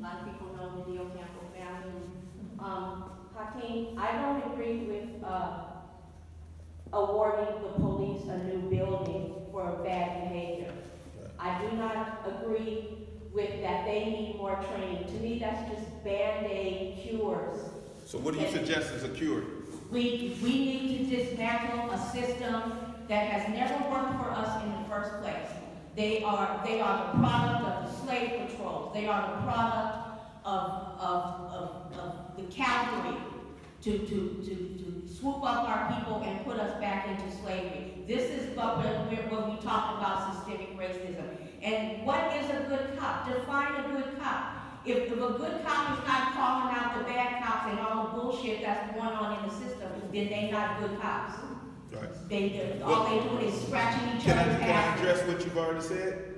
A lot of people know the Dio Campo family. Hakeem, I don't agree with awarding the police a new building for bad behavior. I do not agree with that they need more training. To me, that's just Band-Aid cures. So what do you suggest as a cure? We need to dismantle a system that has never worked for us in the first place. They are the product of the slave patrols. They are the product of the cavalry to swoop up our people and put us back into slavery. This is what we talk about systemic racism. And what is a good cop? Define a good cop. If a good cop is not calling out the bad cops and all the bullshit that's going on in the system, then they're not good cops. Right. All they do is scratching each other's Can I ass. address what you've already said?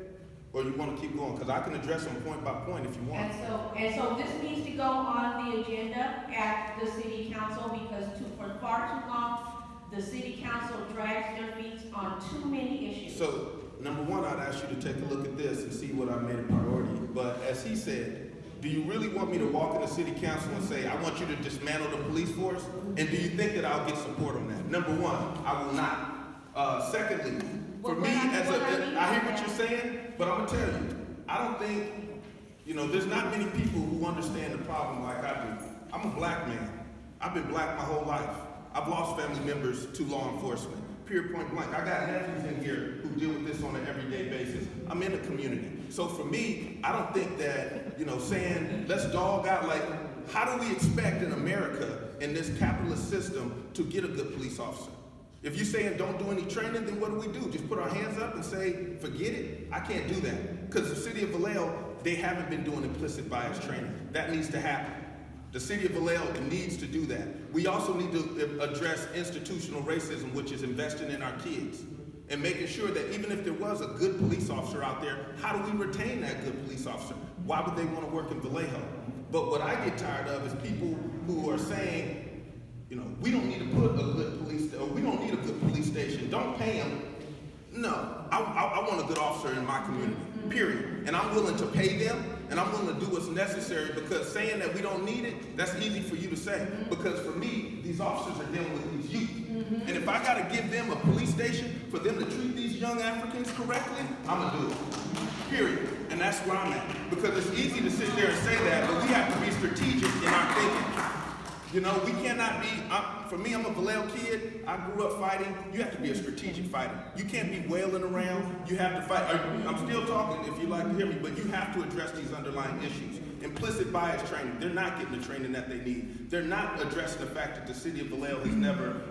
Or you want to keep going? Because I can address them point by point if you want. And so this needs to go on the agenda at the city council because for far too long, the city council drags their feet on too many issues. So, number one, I'd ask you to take a look at this and see what I made a priority. But as he said, do you really want me to walk into city council and say, I want you to dismantle the police force? And do you think that I'll get support on that? Number one, I will not. Secondly, for me, I hear what you're saying, but I'm gonna tell you, I don't think, there's not many people who understand the problem like I do. I'm a black man. I've been black my whole life. I've lost family members to law enforcement, period, point blank. I got nephews in here who deal with this on an everyday basis. I'm in the community. So for me, I don't think that, saying let's dog out, like, how do we expect in America, in this capitalist system, to get a good police officer? If you're saying don't do any training, then what do? Just put our hands up and say, forget it? I can't do that. Because the city of Vallejo, they haven't been doing implicit bias training. That needs to happen. The city of Vallejo needs to do that. We also need to address institutional racism, which is investing in our kids. And making sure that even if there was a good police officer out there, how do we retain that good police officer? Why would they want to work in Vallejo? But what I get tired of is people who are saying, we don't need to put a good we don't need a good police station. Don't pay them. No, I want a good officer in my community, period. And I'm willing to pay them, and I'm willing to do what's necessary, because saying that we don't need it, that's easy for you to say. Because for me, these officers are dealing with these youth. And if I got to give them a police station for them to treat these young Africans correctly, I'm going to do it, period. And that's where I'm at. Because it's easy to sit there and say that, but we have to be strategic in our thinking. We cannot be, for me, I'm a Vallejo kid. I grew up fighting. You have to be a strategic fighter. You can't be wailing around. You have to fight. I'm still talking if you'd like to hear me, but you have to address these underlying issues. Implicit bias training, they're not getting the training that they need. They're not addressing the fact that the city of Vallejo has never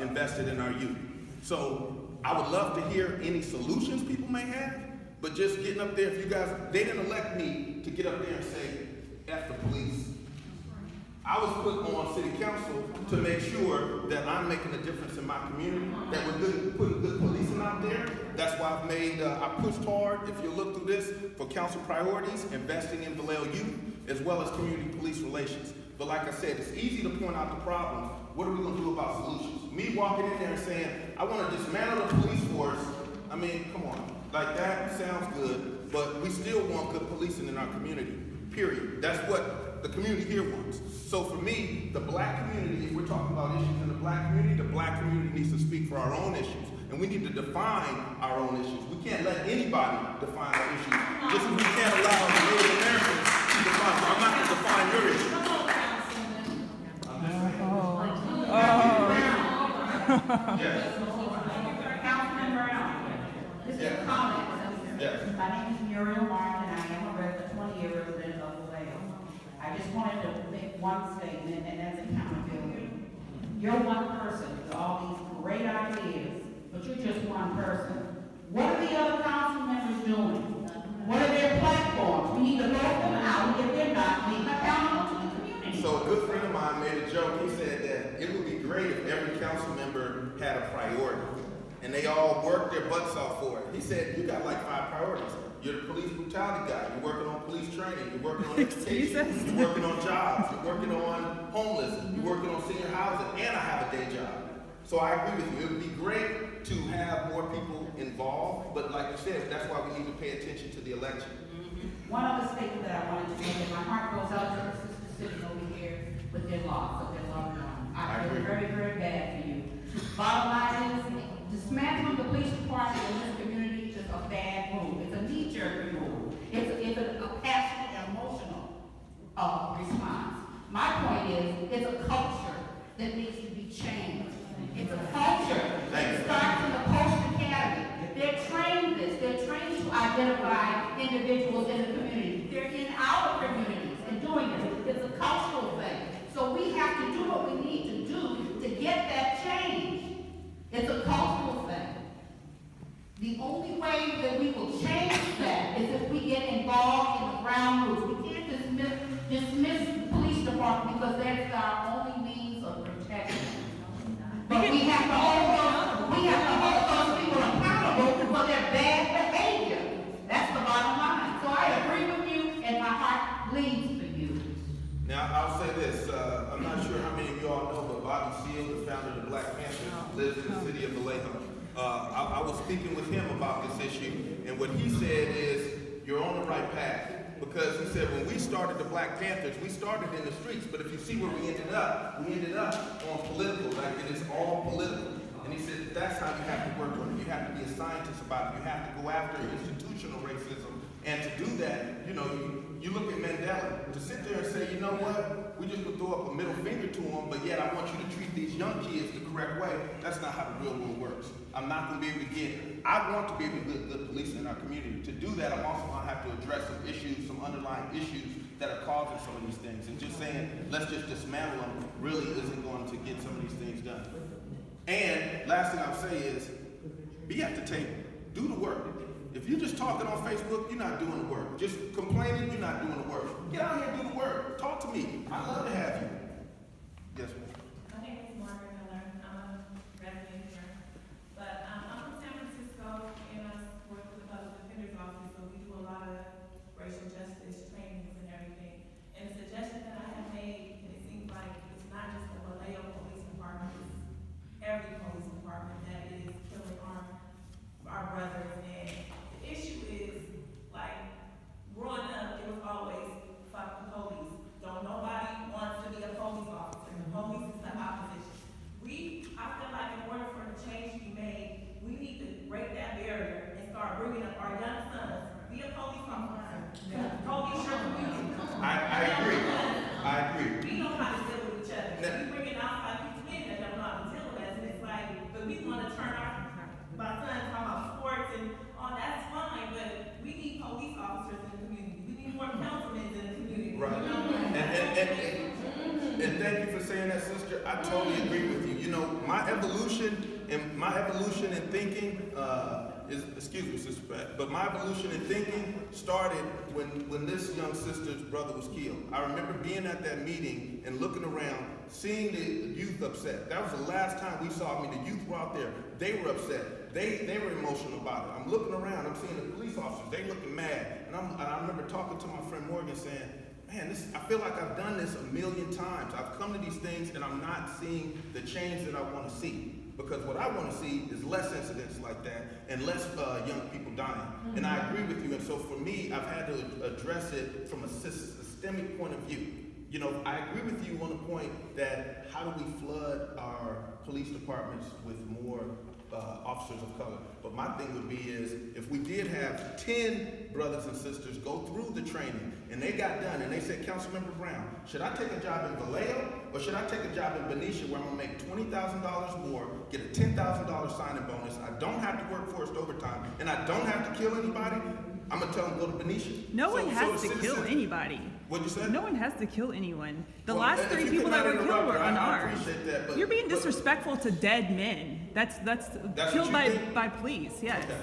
invested in our youth. So I would love to hear any solutions people may have, but just getting up there, they didn't elect me to get up there and say, F the police. I was put on city council to make sure that I'm making a difference in my community, that we're putting good policing out there. That's why I pushed hard, if you look through this, for council priorities, investing in Vallejo youth, as well as community police relations. But like I said, it's easy to point out the problems. What are we gonna do about solutions? Me walking in there and saying, I wanna dismantle the police force, I mean, come on. Like, that sounds good, but we still want good policing in our community, period. That's what the community here wants. So for me, the black community, if we're talking about issues in the black community needs to speak for our own issues. And we need to define our own issues. We can't let anybody define our issues. Just as we can't allow the Native Americans to define. So I'm not going to define your issue. Yes. Councilman Brown, this is a comment. Yes. My name is Muriel Martin, and I am a resident, 20-year resident of Vallejo. I just wanted to make one statement, and that's accountability. You're one person with all these great ideas, but you're just one person. What are the other council members doing? What are their platforms? We need to vote them out if they're not being accountable to the community. So a good friend of mine made a joke. He said that it would be great if every council member had a priority and they all worked their butts off for it. He said, you got like 5 priorities. You're the police brutality guy. You're working on police training. You're working on education. You're working on jobs. You're working on homeless. You're working on senior housing. And I have a day job. So I agree with you. It would be great to have more people involved. But like you said, that's why we need to pay attention to the election. One other statement that I wanted to make, if I with their loss of their loved one. I I feel agree. very, very bad for you. Bottom line is, dismantling the police department in this community is a bad move. It's a knee-jerk move. It's a passionate and emotional response. My point is, it's a culture that needs to be changed. It's a culture that starts in the Post Academy. They're trained this. They're trained to identify individuals in the community. They're in our communities and doing it. It's a cultural thing. So we have to do what we need to do to get that change. It's a cultural thing. The only way that we will change that is if we get involved in the ground rules. We can't dismiss the police department because that's our only means of protection. But we have to hold those people accountable for their bad behavior. That's the bottom line. So I agree with you, and my heart bleeds for you. Now, I'll say this, I'm not sure how many of you all know, but Bobby Seale, the founder of the Black Panthers, lives in the city of Vallejo. I was speaking with him about this issue, and what he said is, you're on the right path. Because he said, when we started the Black Panthers, we started in the streets, but if you see where we ended up on political, like it is all political. And he said, that's how you have to work on it. You have to be a scientist about it. You have to go after institutional racism. And to do that, you look at Mandela, to sit there and say, you know what, we just would throw up a middle finger to him, but yet I want you to treat these young kids the correct way. That's not how the real world works. I'm not going to be able to I want to be able to get good policing in our community. To do that, I'm also going to have to address some issues, some underlying issues that are causing some of these things. And just saying, let's just dismantle them really isn't going to get some of these things done. And last thing I'll say is, be at the table. Do the work. If you're just talking on Facebook, you're not doing the work. Just complaining, you're not doing the work. Get out here and do the work. Talk to me. I'd love to have you. Yes, ma'am. My name is Margaret Miller. I'm a resident here. But I'm from San Francisco and I work with the Public Defender's Office, so we do a lot of racial justice trainings and everything. And a suggestion that I have made, and it seems like it's not just the Vallejo Police Department, it's every police department that is killing our brothers. And the issue is, like, growing up, it was always fuck the police. Don't nobody wants to be a police officer. The police is the opposition. I feel like in order for the change to be made, we need to break that barrier and start bringing up our young sons. Be a police officer. Police your community. I agree. I agree. We know how to deal with each other. We bring in outside people in that don't know how to deal with us, and it's like, but we want to turn my son talking about sports and all that's fine, but we need police officers in the community. We need more councilmen in the community. Right. You know? And thank you for saying that, sister. I totally agree with you. You know, my evolution in thinking is, excuse me, Sister Pat, but my evolution in thinking started when this young sister's brother was killed. I remember being at that meeting and looking around, seeing the youth upset. That was the last time we saw. I mean, the youth were out there. They were upset. They were emotional about it. I'm looking around. I'm seeing the police officers. They looking mad. And I remember talking to my friend Morgan saying, man, I feel like I've done this a million times. I've come to these things and I'm not seeing the change that I want to see. Because what I want to see is less incidents like that and less young people dying. Mm-hmm. And I agree with you. And so for me, I've had to address it from a systemic point of view. You know, I agree with you on the point that how do we flood our police departments with more officers of color? But my thing would be is, if we did have 10 brothers and sisters go through the training and they got done and they said, Councilmember Brown, should I take a job in Vallejo or should I take a job in Benicia where I'm gonna make $20,000 more, get a $10,000 signing bonus, I don't have to work forced overtime, and I don't have to kill anybody? I'm gonna tell them go to Benicia. No one has to kill anybody. What'd you say? No one has to kill anyone. The last 3 people that were killed were unarmed. I appreciate that, You're being disrespectful to dead men. That's killed by police. Yes. Okay.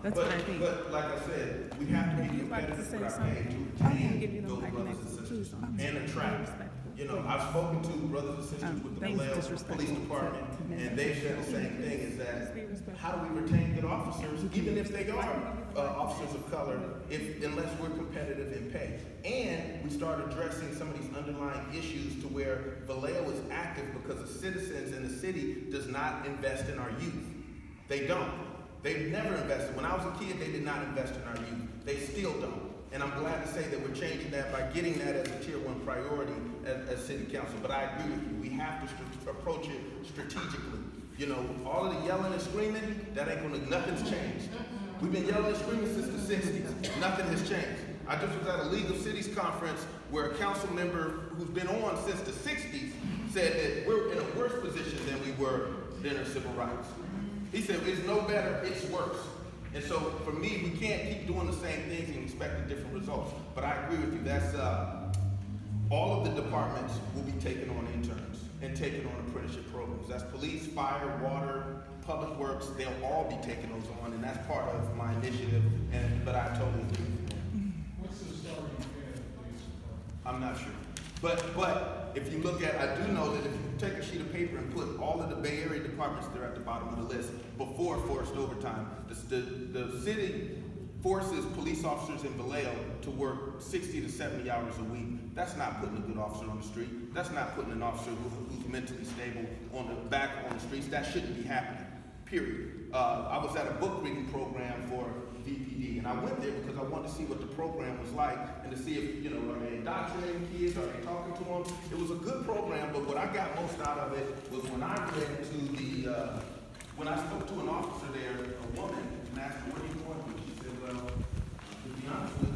That's what I think. But like I said, we have to be competitive with our pay to retain those brothers and sisters and attract. You know, I've spoken to brothers and sisters with the Vallejo Police Department, and they've said the same thing, is that how do we retain good officers, even if they are officers of color, unless we're competitive in pay. And we start addressing some of these underlying issues to where Vallejo is active because the citizens in the city does not invest in our youth. They don't. They've never invested. When I was a kid, they did not invest in our youth. They still don't. And I'm glad to say that we're changing that by getting that as a tier 1 priority as city council. But I agree with you. We have to approach it strategically. You know, all of the yelling and screaming, that ain't gonna, nothing's changed. We've been yelling and screaming since the 60s. Nothing has changed. I just was at a League of Cities conference where a council member who's been on since the 60s said that we're in a worse position than we were during civil rights. He said, it's no better, it's worse. And so for me, we can't keep doing the same things and expecting different results. But I agree with you, that's, all of the departments will be taking on interns and taking on apprenticeship programs. That's police, fire, water, public works, they'll all be taking those on, and that's part of my initiative, but I totally agree with you. What's the starting pay of the police department? I'm not sure. But if you look at, I do know that if you take a sheet of paper and put all of the Bay Area departments, they're at the bottom of the list before forced overtime. The city forces police officers in Vallejo to work 60 to 70 hours a week. That's not putting a good officer on the street. That's not putting an officer who's mentally stable back on the streets. That shouldn't be happening, period. I was at a book reading program for VPD, and I went there because I wanted to see what the program was like and to see if, you know, are they indoctrinating kids, are they talking to them? It was a good program, but what I got most out of it was when I went to when I spoke to an officer there, a woman, and asked her, what are you going to do? She said, well, to be honest with you,